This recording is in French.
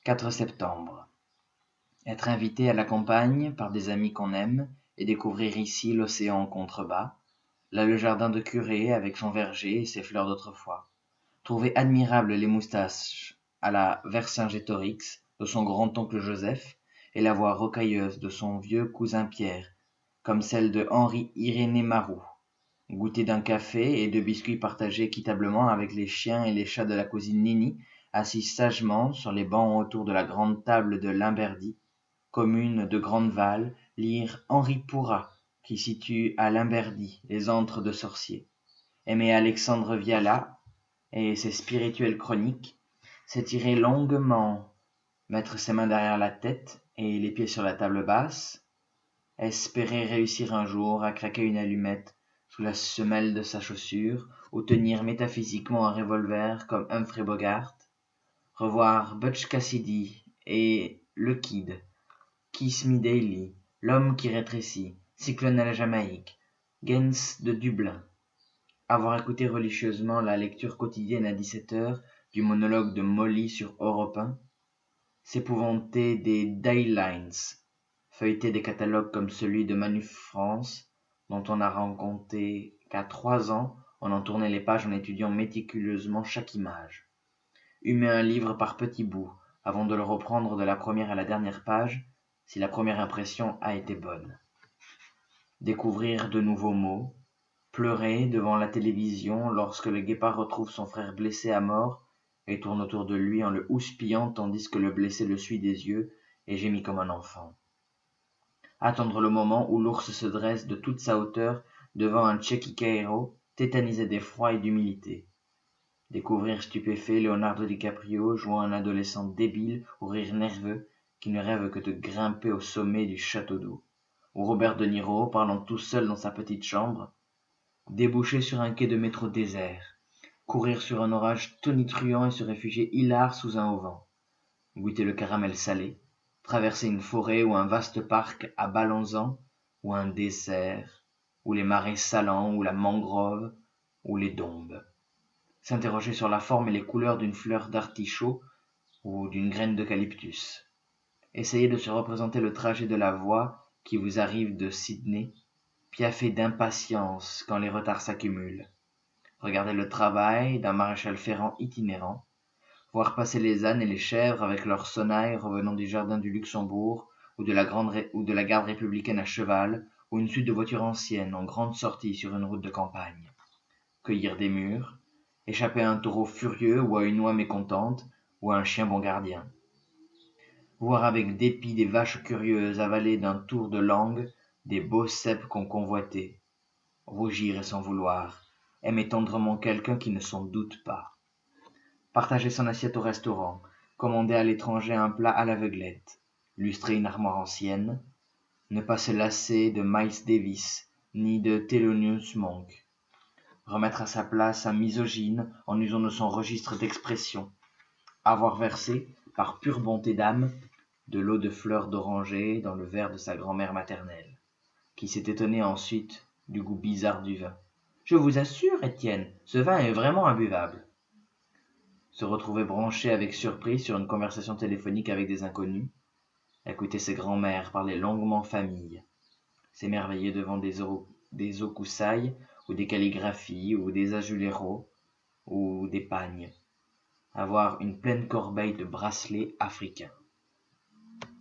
4 septembre. Être invité à la campagne par des amis qu'on aime et découvrir ici l'océan en contrebas, là le jardin de curé avec son verger et ses fleurs d'autrefois. Trouver admirables les moustaches à la Vercingétorix de son grand-oncle Joseph et la voix rocailleuse de son vieux cousin Pierre, comme celle de Henri-Irénée Marou. Goûter d'un café et de biscuits partagés équitablement avec les chiens et les chats de la cousine Nini, assis sagement sur les bancs autour de la grande table de Limberdy, commune de Grandval, lire Henri Pourrat, qui situe à Limberdy les antres de sorciers, aimer Alexandre Viala et ses spirituelles chroniques, s'étirer longuement, mettre ses mains derrière la tête et les pieds sur la table basse, espérer réussir un jour à craquer une allumette sous la semelle de sa chaussure, ou tenir métaphysiquement un revolver comme Humphrey Bogart, revoir Butch Cassidy et Le Kid, Kiss Me Daily, L'homme qui rétrécit, Cyclone à la Jamaïque, Gens de Dublin, avoir écouté religieusement la lecture quotidienne à 17h du monologue de Molly sur Europe 1, s'épouvanter des Daylines, feuilleter des catalogues comme celui de Manuf France, dont on n'a rencontré qu'à 3 ans, on en tournait les pages en étudiant méticuleusement chaque image. Humer un livre par petits bouts, avant de le reprendre de la première à la dernière page, si la première impression a été bonne. Découvrir de nouveaux mots, pleurer devant la télévision lorsque le guépard retrouve son frère blessé à mort et tourne autour de lui en le houspillant tandis que le blessé le suit des yeux et gémit comme un enfant. Attendre le moment où l'ours se dresse de toute sa hauteur devant un Tchéquiqueiro tétanisé d'effroi et d'humilité. Découvrir stupéfait Leonardo DiCaprio jouant un adolescent débile au rire nerveux qui ne rêve que de grimper au sommet du château d'eau. Ou Robert De Niro parlant tout seul dans sa petite chambre. Déboucher sur un quai de métro désert. Courir sur un orage tonitruant et se réfugier hilar sous un auvent. Goûter le caramel salé. Traverser une forêt ou un vaste parc à Balanzan, ou un désert, ou les marais salants, ou la mangrove, ou les dombes. S'interroger sur la forme et les couleurs d'une fleur d'artichaut ou d'une graine d'eucalyptus. Essayer de se représenter le trajet de la voie qui vous arrive de Sydney, piaffer d'impatience quand les retards s'accumulent. Regarder le travail d'un maréchal ferrant itinérant, voir passer les ânes et les chèvres avec leurs sonnailles revenant du jardin du Luxembourg ou de la garde républicaine à cheval, ou une suite de voitures anciennes en grande sortie sur une route de campagne. Cueillir des mûres, échapper à un taureau furieux ou à une oie mécontente, ou à un chien bon gardien. Voir avec dépit des vaches curieuses avaler d'un tour de langue des beaux cèpes qu'on convoitait. Rougir et s'en vouloir, aimer tendrement quelqu'un qui ne s'en doute pas. Partager son assiette au restaurant, commander à l'étranger un plat à l'aveuglette, lustrer une armoire ancienne, ne pas se lasser de Miles Davis ni de Thelonious Monk, remettre à sa place un misogyne en usant de son registre d'expression, avoir versé, par pure bonté d'âme, de l'eau de fleurs d'oranger dans le verre de sa grand-mère maternelle, qui s'est étonnée ensuite du goût bizarre du vin. « Je vous assure, Étienne, ce vin est vraiment imbuvable. » Se retrouver branché avec surprise sur une conversation téléphonique avec des inconnus, écouter ses grands-mères parler longuement famille, s'émerveiller devant des okusai ou des calligraphies ou des ajuleros ou des pagnes, avoir une pleine corbeille de bracelets africains.